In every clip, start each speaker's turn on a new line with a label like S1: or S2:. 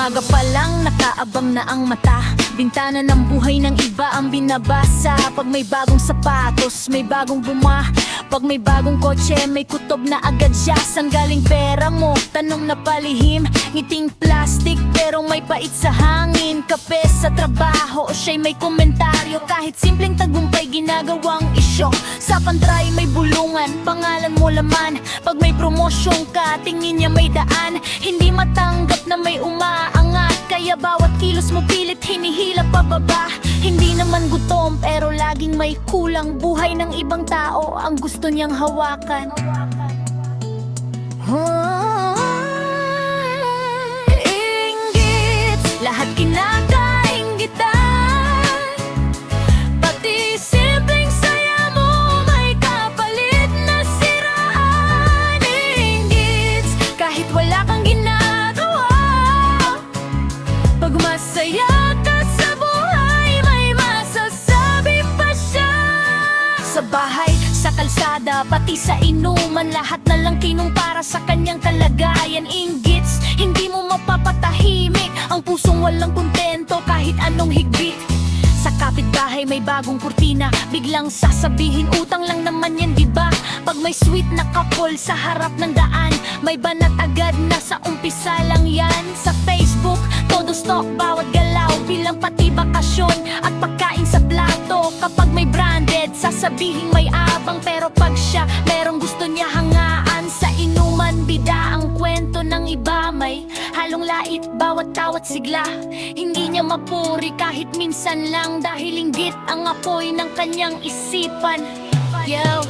S1: Umaga pa lang nakaabang na ang mata. Bintana ng buhay ng iba ang binabasa. Pag may bagong sapatos, may bagong buma. Pag may bagong kotse, may kutob na agad siya. Saan galing pera mo? Tanong na palihim. Ngiting plastic pero may pait sa hangin. Kape sa trabaho o siya'y may komentaryo. Kahit simpleng tagumpay ginagawang isyo. Sa pantry may bulungan, pangalan mo laman. Pag may promosyon ka, tingin niya may daan. Hindi matanggap na may umaangat, kaya bawat kilos mo pilit hinihila pababa. Hindi naman gutom pero laging may kulang. Buhay ng ibang tao ang gusto niyang hawakan. Inggit, lahat kinakainggitan. Pati simpleng saya mo may kapalit na siraan. Inggit, kahit wala kang ginagawa. Pag masaya ka sa buhay, may masasabi pa siya. Sa bahay, sa kalsada, pati sa inuman, lahat na lang kinumpara sa kanyang kalagayan. Inggits, hindi mo mapapatahimik ang pusong walang kontento kahit anong higpit. Sa kapitbahay may bagong kurtina, biglang sasabihin utang lang naman yan, diba? Pag may sweet na couple sa harap ng daan, may banat agad na sa umpisa lang yan. Sa Facebook, todo stock, bawat galaw, bilang pati bakasyon at pagkain sa plato. Kapag may branded, sasabihin may abang, pero pag siya merong gusto niya hangaan. Sa inuman, bida ang kwento ng iba, may halong lait, bawat tawat sigla. Hindi niya mapuri kahit minsan lang, dahil inggit ang apoy ng kanyang isipan. Yo,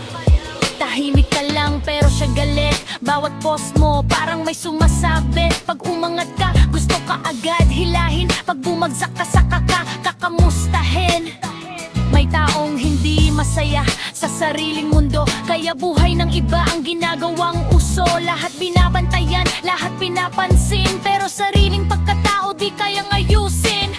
S1: tahimik ka lang pero siya galit. Bawat post mo parang may sumasabit. Pag umangat ka, gusto ka agad hilahin. Pag bumagsak ka, saka ka kakamustahin. May taong hindi masaya sa sariling mundo, kaya buhay ng iba ang ginagawang uso. Lahat binabantayan, lahat pinapansin, pero sariling pagkatao di kayang ayusin.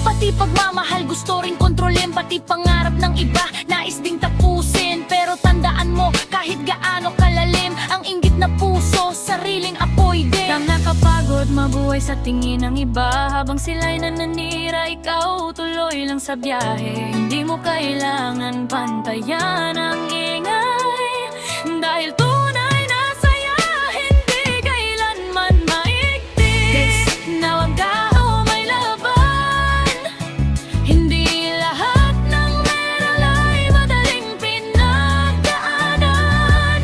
S1: Pati pagmamahal gusto rin kontrolin, pati pangarap ng iba nais ding tapusin. Pero tandaan mo, kahit gaano kalalim ang inggit na puso, sariling apoy din. Nang nakapagod mabuhay sa tingin ng iba, habang sila'y nananira, ikaw tuloy lang sa biyahe. Hindi mo kailangan pantayan ang ingay, dahil tunay na saya hindi kailanman maigting. Nawag o may laban, hindi lahat ng meron ay madaling pinagdaanan.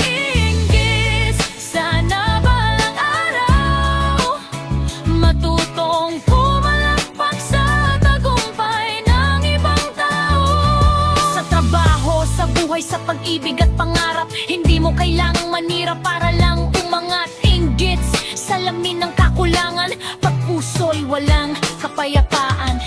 S1: Inggit, sana balang araw matutong pumalakpak sa tagumpay ng ibang tao. Sa trabaho, sa buhay, sa pag-ibig at pangarap, hindi mo kailangang manira para lang umangat. Inggit, salamin ng kakulangan, pag puso'y walang kapayapaan.